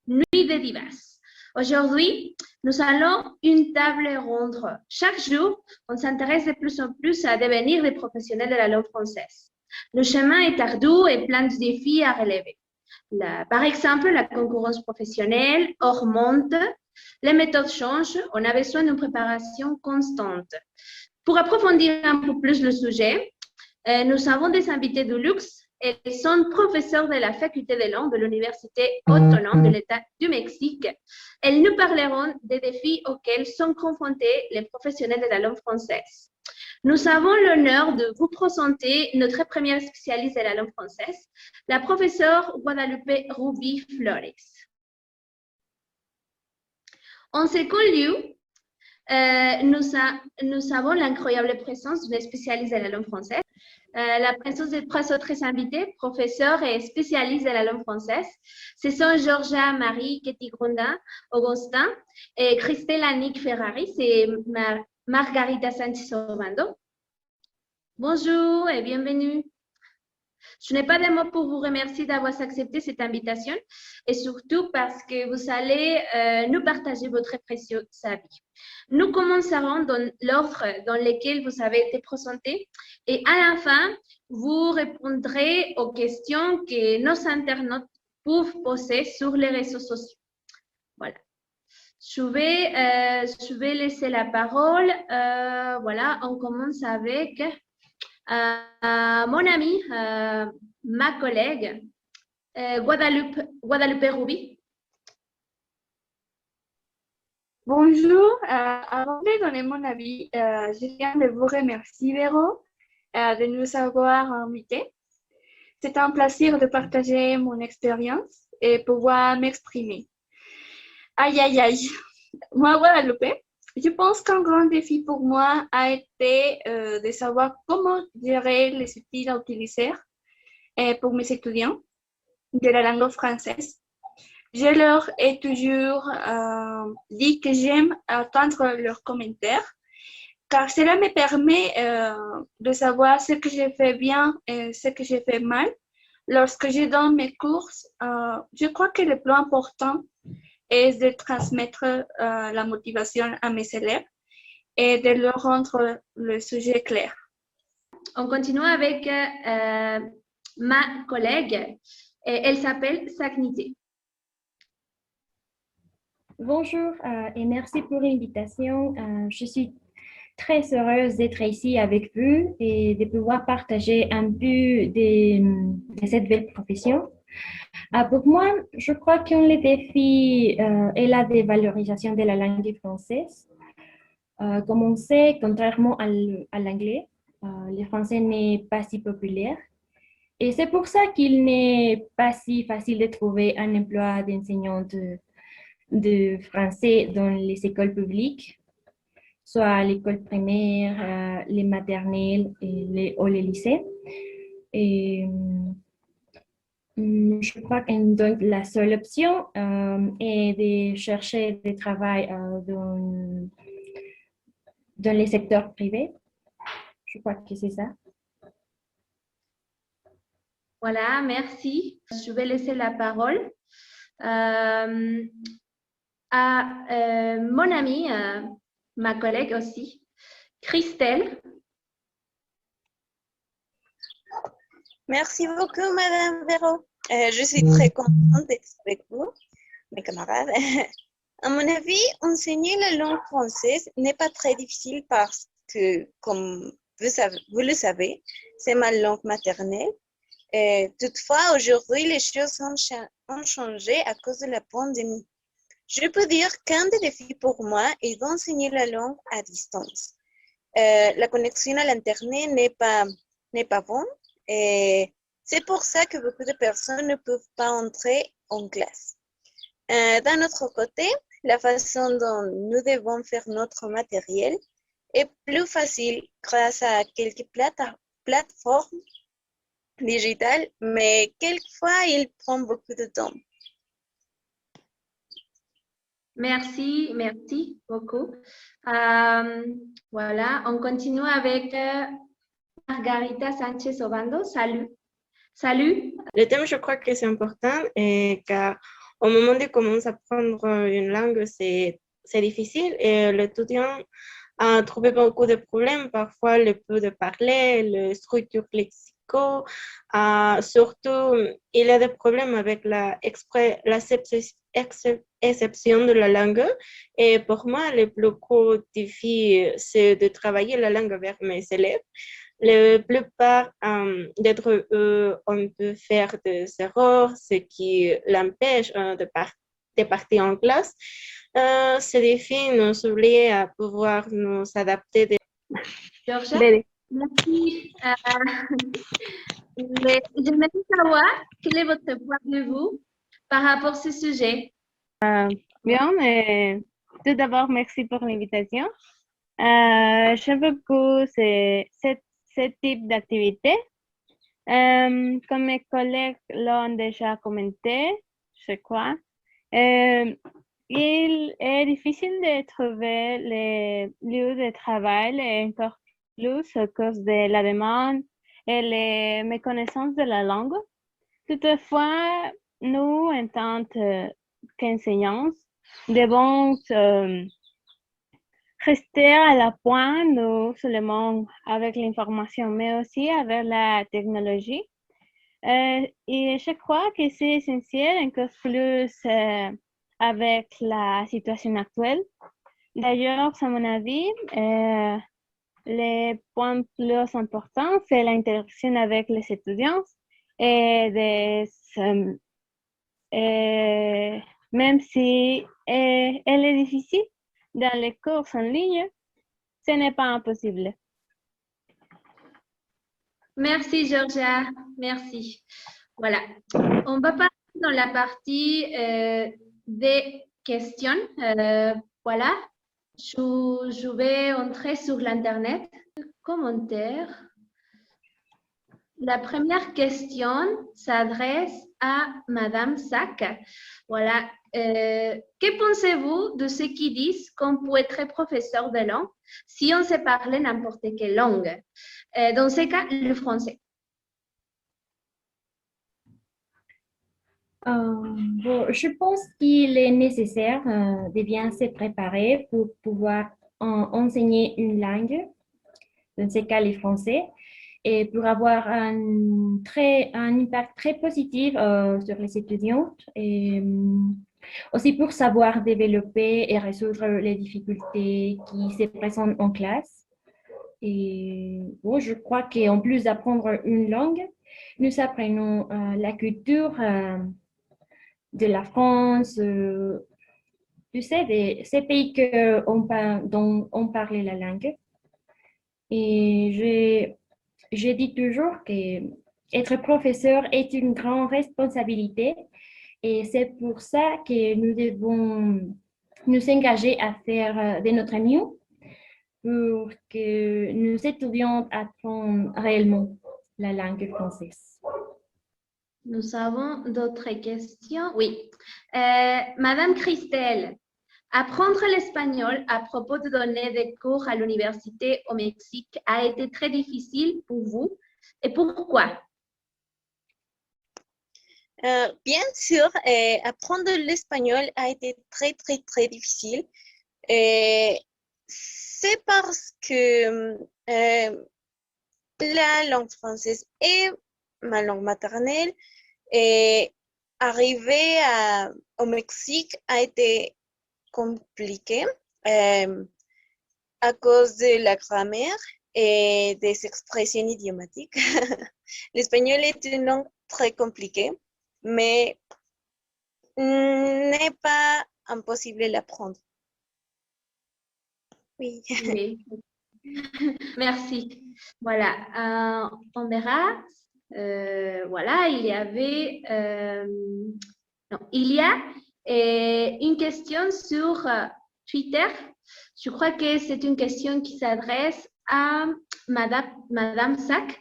Nuit de divas. Aujourd'hui, nous allons une table ronde. Chaque jour, on s'intéresse de plus en plus à devenir des professionnels de la langue française. Le chemin est ardu et plein de défis à relever. Par exemple, la concurrence professionnelle augmente, les méthodes changent, on a besoin d'une préparation constante. Pour approfondir un peu plus le sujet, nous avons des invités de luxe. Elles sont professeurs de la faculté de langue de l'Université autonome de l'État du Mexique. Elles nous parleront des défis auxquels sont confrontés les professionnels de la langue française. Nous avons l'honneur de vous présenter notre première spécialiste de la langue française, la professeure Guadalupe Ruby Flores. En second lieu, nous avons l'incroyable présence d'une spécialiste de la langue française, la présence de trois autres invités, professeurs et spécialistes de la langue française. Ce sont Georgia Marie Ketty-Grondin, Augustin et Christelle Annick Ferrari, c'est Margarita Sanchez-Obando. Bonjour et bienvenue. Je n'ai pas de mots pour vous remercier d'avoir accepté cette invitation et surtout parce que vous allez nous partager votre précieux avis. Nous commencerons dans l'ordre dans lequel vous avez été présenté et à la fin, vous répondrez aux questions que nos internautes peuvent poser sur les réseaux sociaux. Voilà. Je vais laisser la parole. Voilà, on commence avec mon amie, ma collègue, Guadalupe Ruby. Bonjour, avant de donner mon avis, je viens de vous remercier, Véro, de nous avoir invités. C'est un plaisir de partager mon expérience et pouvoir m'exprimer. Aïe, aïe, aïe. Moi, Guadalupe, je pense qu'un grand défi pour moi a été de savoir comment gérer les outils à utiliser pour mes étudiants de la langue française. Je leur ai toujours dit que j'aime entendre leurs commentaires, car cela me permet de savoir ce que j'ai fait bien et ce que j'ai fait mal. Lorsque je donne mes cours, je crois que le plus important est de transmettre la motivation à mes élèves et de leur rendre le sujet clair. On continue avec ma collègue. Elle s'appelle Sagnité. Bonjour et merci pour l'invitation. Je suis très heureuse d'être ici avec vous et de pouvoir partager un peu de cette belle profession. Pour moi, je crois qu'un des défis est la dévalorisation de la langue française. Comme on sait, contrairement à l'anglais, le français n'est pas si populaire. Et c'est pour ça qu'il n'est pas si facile de trouver un emploi d'enseignante de français dans les écoles publiques, soit l'école primaire, les maternelles ou les lycées. Et je crois que donc, la seule option est de chercher du travail dans les secteurs privés. Je crois que c'est ça. Voilà, merci. Je vais laisser la parole à mon amie, ma collègue aussi, Christelle. Merci beaucoup, Madame Véro. Je suis très contente d'être avec vous, mes camarades. À mon avis, enseigner la langue française n'est pas très difficile parce que, comme vous le savez, c'est ma langue maternelle. Toutefois, aujourd'hui, les choses ont changé à cause de la pandémie. Je peux dire qu'un des défis pour moi est d'enseigner la langue à distance. La connexion à l'Internet n'est pas bonne. Et c'est pour ça que beaucoup de personnes ne peuvent pas entrer en classe. D'un autre côté, la façon dont nous devons faire notre matériel est plus facile grâce à quelques plateformes digitales, mais quelquefois, il prend beaucoup de temps. Merci beaucoup. Voilà, on continue avec Margarita Sanchez-Obando. Salut. Le thème, je crois que c'est important car au moment de commencer à apprendre une langue, c'est difficile et l'étudiant a trouvé beaucoup de problèmes, parfois le peu de parler, le structure lexicaux, surtout il y a des problèmes avec exception de la langue et pour moi, le plus gros défi, c'est de travailler la langue avec mes élèves. La plupart d'entre eux, on peut faire des erreurs, ce qui l'empêche de partir en classe. Ces défis nous obligent à pouvoir nous adapter. Georgia, Bene. merci. J'aimerais savoir quel est votre point de vue par rapport à ce sujet. Bien, tout d'abord, merci pour l'invitation. J'aime beaucoup ce type d'activité. Comme mes collègues l'ont déjà commenté, je crois, il est difficile de trouver les lieux de travail et encore plus à cause de la demande et les méconnaissances de la langue. Toutefois, nous, en tant qu'enseignants, devons rester à la pointe, non seulement avec l'information, mais aussi avec la technologie. Et je crois que c'est essentiel, encore plus avec la situation actuelle. D'ailleurs, à mon avis, le point plus important, c'est l'interaction avec les étudiants et même si elle est difficile dans les cours en ligne, ce n'est pas impossible. Merci, Georgia. Merci. Voilà. On va passer dans la partie des questions. Voilà. Je vais entrer sur l'Internet. Commentaires. La première question s'adresse à Madame Sack. Voilà. Que pensez-vous de ceux qui disent qu'on peut être professeur de langue si on sait parler n'importe quelle langue? Dans ce cas, le français. Bon, je pense qu'il est nécessaire de bien se préparer pour pouvoir enseigner une langue, dans ce cas le français, et pour avoir un impact très positif sur les étudiants et aussi pour savoir développer et résoudre les difficultés qui se présentent en classe. Et bon, je crois qu'en plus d'apprendre une langue, nous apprenons la culture de la France, tu sais, ces pays dont on parlait la langue. Et je dis toujours que être professeur est une grande responsabilité et c'est pour ça que nous devons nous engager à faire de notre mieux pour que nos étudiants apprennent réellement la langue française. Nous avons d'autres questions. Oui. Madame Christelle, apprendre l'espagnol à propos de donner des cours à l'université au Mexique a été très difficile pour vous et pourquoi? Bien sûr, apprendre l'espagnol a été très, très, très difficile. C'est parce que la langue française est ma langue maternelle et arriver au Mexique a été compliqué à cause de la grammaire et des expressions idiomatiques. L'espagnol est une langue très compliquée, mais n'est pas impossible d'apprendre. Oui. Oui. Merci. Voilà, on verra. Voilà, il y avait, non, il y a une question sur Twitter. Je crois que c'est une question qui s'adresse à Madame Sack.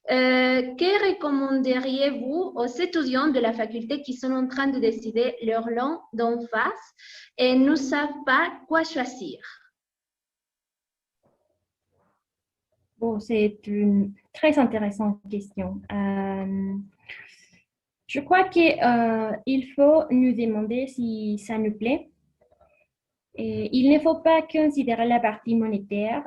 Que recommanderiez-vous aux étudiants de la faculté qui sont en train de décider leur langue d'en face et ne savent pas quoi choisir? Bon, c'est une très intéressante question. Je crois qu'il faut nous demander si ça nous plaît. Et il ne faut pas considérer la partie monétaire.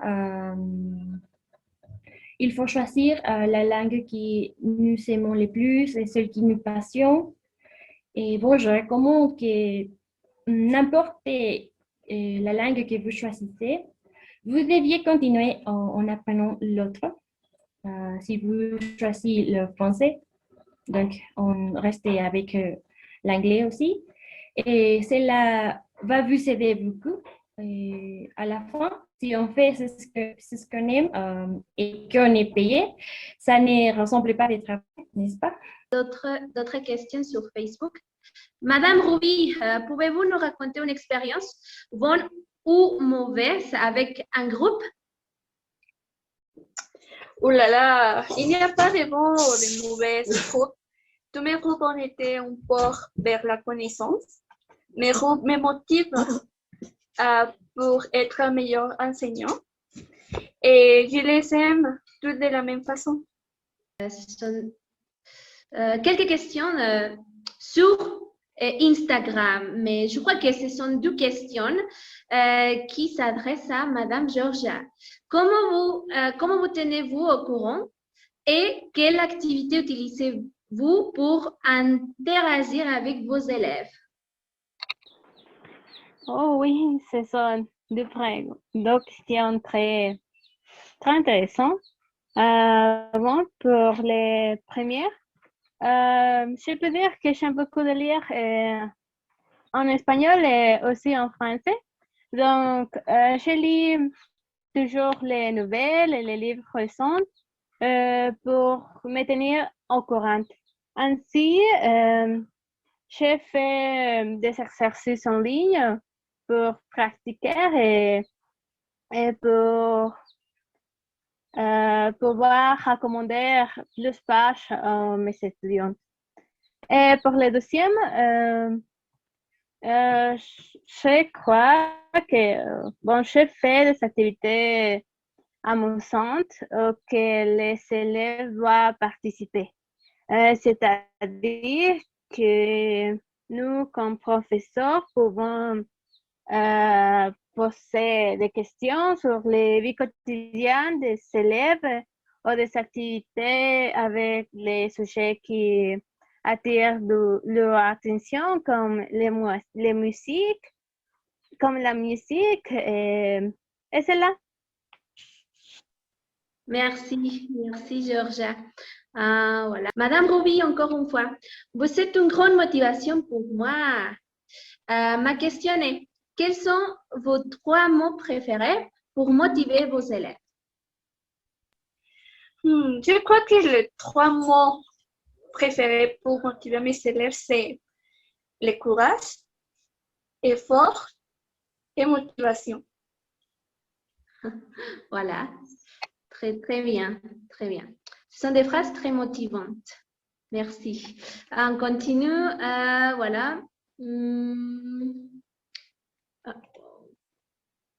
Il faut choisir la langue qui nous aimons le plus et celle qui nous passionne. Et bon, je recommande que n'importe la langue que vous choisissez, vous deviez continuer en apprenant l'autre. Si vous choisissez le français, donc on reste avec l'anglais aussi. Et cela va vous aider beaucoup. Et à la fin, si on fait ce qu'on aime et qu'on est payé, ça ne ressemble pas à du travail, n'est-ce pas? D'autres questions sur Facebook. Madame Ruby, pouvez-vous nous raconter une expérience bonne ou mauvaise avec un groupe? Oh là là, il n'y a pas de bons ou de mauvais groupes. Tous mes groupes ont été un port vers la connaissance. Mes groupes me motivent pour être un meilleur enseignant et je les aime tous de la même façon. Quelques questions sur Instagram, mais je crois que ce sont deux questions qui s'adressent à Madame Georgia. Comment vous tenez-vous au courant et quelle activité utilisez-vous pour interagir avec vos élèves? Oh oui, ce sont deux questions très intéressantes. Pour les premières, je peux dire que j'aime beaucoup de lire en espagnol et aussi en français. Donc, je lis toujours les nouvelles et les livres récents pour me tenir au courant. Ainsi, j'ai fait des exercices en ligne pour pratiquer et pour pouvoir recommander plus pages à mes étudiants. Et pour le deuxième, je crois que je fais des activités amusantes auxquelles les élèves doivent participer. C'est-à-dire que nous, comme professeurs, pouvons poser des questions sur les vies quotidiennes des élèves ou des activités avec les sujets qui attirent leur attention, comme les musiques, comme la musique, et c'est là. Merci Georgia. Voilà. Madame Ruby, encore une fois, vous êtes une grande motivation pour moi. Ma question est, quels sont vos 3 mots préférés pour motiver vos élèves? Je crois que les 3 mots préférés pour motiver mes élèves, c'est le courage, effort et motivation. Voilà. Très bien. Ce sont des phrases très motivantes. Merci. On continue. Voilà.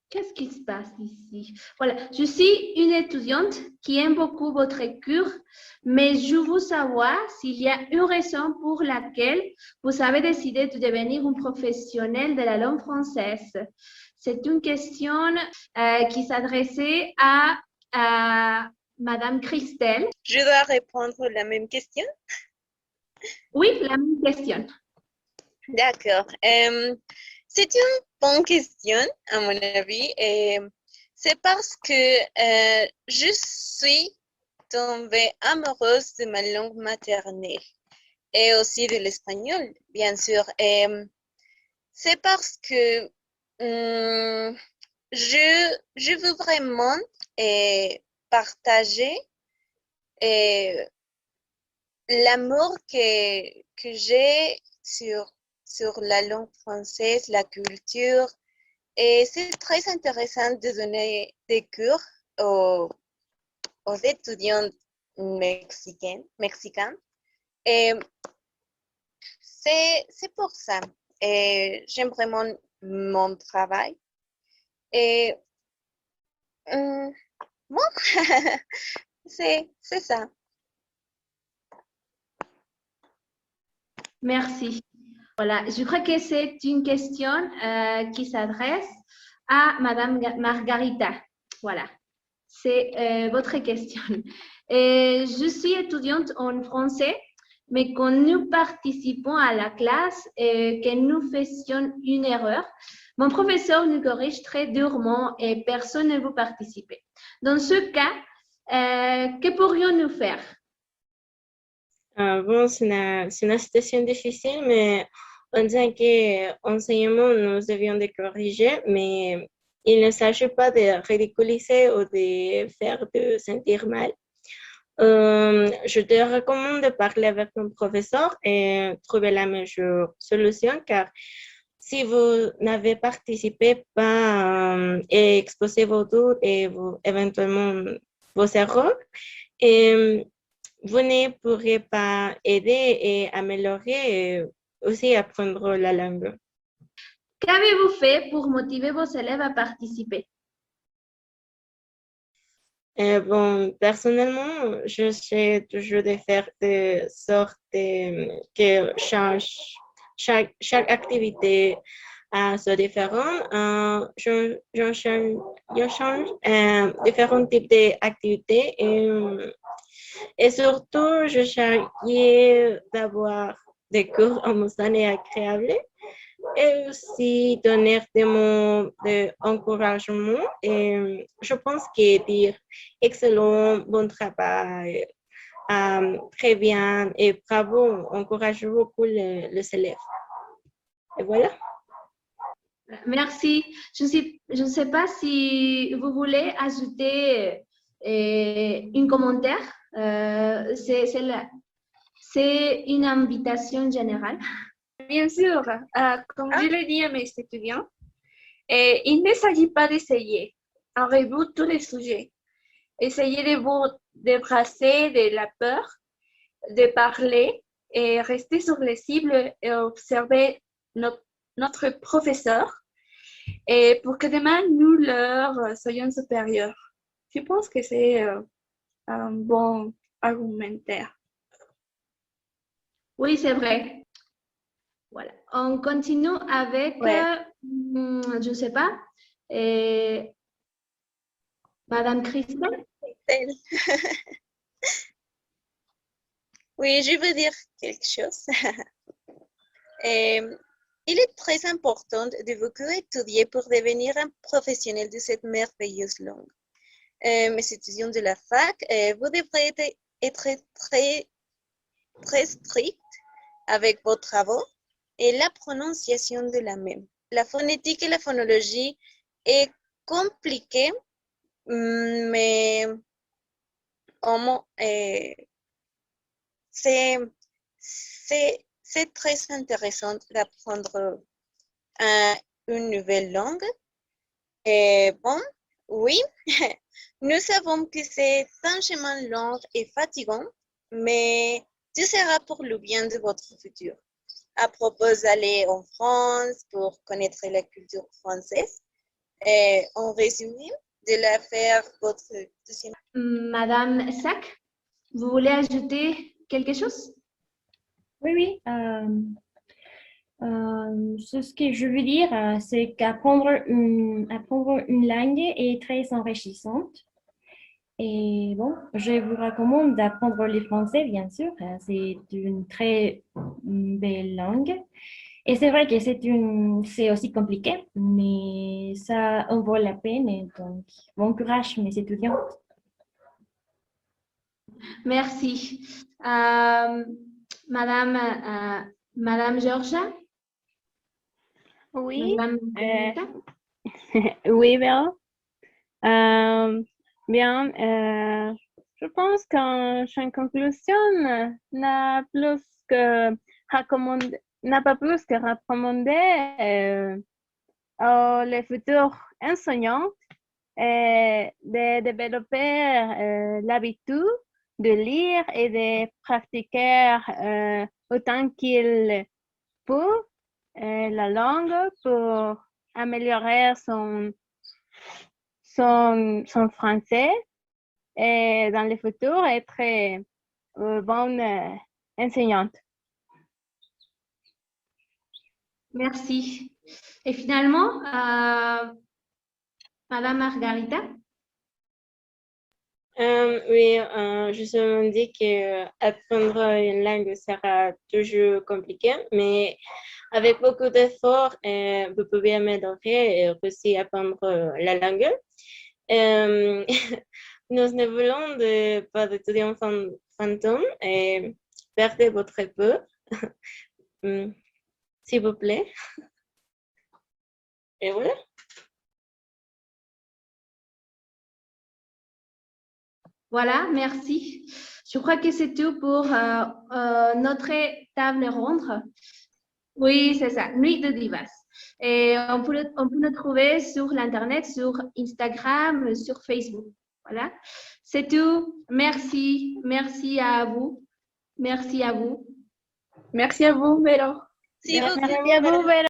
Qu'est-ce qui se passe ici? Voilà. Je suis une étudiante qui aime beaucoup votre cours, mais je veux savoir s'il y a une raison pour laquelle vous avez décidé de devenir un professionnel de la langue française. C'est une question qui s'adressait à Madame Christelle. Je dois répondre la même question? Oui, la même question. D'accord. C'est une bonne question, à mon avis. C'est parce que je suis tombée amoureuse de ma langue maternelle et aussi de l'espagnol, bien sûr. C'est parce que je veux vraiment partager l'amour que j'ai sur la langue française, la culture. Et c'est très intéressant de donner des cours aux étudiants mexicains. Et c'est pour ça. Et j'aime vraiment mon travail. Et bon, c'est ça. Merci. Voilà, je crois que c'est une question qui s'adresse à Madame Margarita. Voilà, c'est votre question. Je suis étudiante en français, mais quand nous participons à la classe et que nous faisions une erreur, mon professeur nous corrige très durement et personne ne veut participer. Dans ce cas, que pourrions-nous faire? Bon, c'est une situation difficile, mais on dirait qu'enseignement, nous devions de corriger, mais il ne s'agit pas de ridiculiser ou de faire te sentir mal. Je te recommande de parler avec ton professeur et trouver la meilleure solution, car si vous n'avez participé pas et exposé vos doutes et éventuellement vos erreurs, et vous ne pourrez pas aider et améliorer et aussi apprendre la langue. Qu'avez-vous fait pour motiver vos élèves à participer? Bon, personnellement, j'essaie toujours de faire de sorte que chaque activité soit différente. Je change différents types d'activités et surtout, je cherchais d'avoir des cours amusants et agréables et aussi donner des mots d'encouragement. Et je pense que dire excellent, bon travail, très bien et bravo encourage beaucoup les élèves. Et voilà. Merci. Je ne sais pas si vous voulez ajouter un commentaire. C'est une invitation générale. Bien sûr, comme je l'ai dit à mes étudiants, il ne s'agit pas d'essayer en reboot tous les sujets. Essayez de vous débrasser de la peur, de parler et rester sur les cibles et observer notre professeur et pour que demain nous leur soyons supérieurs. Je pense que c'est un bon argumentaire. Oui, c'est vrai. Voilà. On continue avec, je ne sais pas, Madame Christelle. Oui, je veux dire quelque chose. Il est très important de beaucoup étudier pour devenir un professionnel de cette merveilleuse langue. Mes étudiants de la fac, vous devrez être très strict avec vos travaux et la prononciation de la même. La phonétique et la phonologie est compliquée, mais c'est très intéressant d'apprendre une nouvelle langue. Et bon, oui, nous savons que c'est un chemin long et fatigant, mais ce sera pour le bien de votre futur. À propos d'aller en France pour connaître la culture française, et en résumé, de la faire votre deuxième. Madame Sack, vous voulez ajouter quelque chose? Oui. Ce que je veux dire, c'est qu'apprendre apprendre une langue est très enrichissante. Et bon, je vous recommande d'apprendre le français, bien sûr. C'est une très belle langue. Et c'est vrai que c'est aussi compliqué, mais ça en vaut la peine. Et donc, bon courage, mes étudiants. Merci. Madame Georgia? Oui, Madame oui, Véro. Bien, je pense qu'en conclusion, n'a pas plus que recommander les futurs enseignants de développer l'habitude de lire et de pratiquer autant qu'il peut la langue pour améliorer son français et dans le futur être bonne enseignante. Merci. Et finalement, Madame Margarita? Oui, je me dis que apprendre une langue sera toujours compliqué, mais avec beaucoup d'efforts, vous pouvez améliorer et aussi apprendre la langue. Nous ne voulons pas d'étudiants fantômes et perdez votre peur, s'il vous plaît. Et voilà. Voilà, merci. Je crois que c'est tout pour notre table ronde. Oui, c'est ça, Nuit de Divas. Et on peut le trouver sur l'Internet, sur Instagram, sur Facebook. Voilà, c'est tout. Merci. Merci à vous. Merci à vous. Merci à vous, Véro. Si vous Merci à vous, Véro.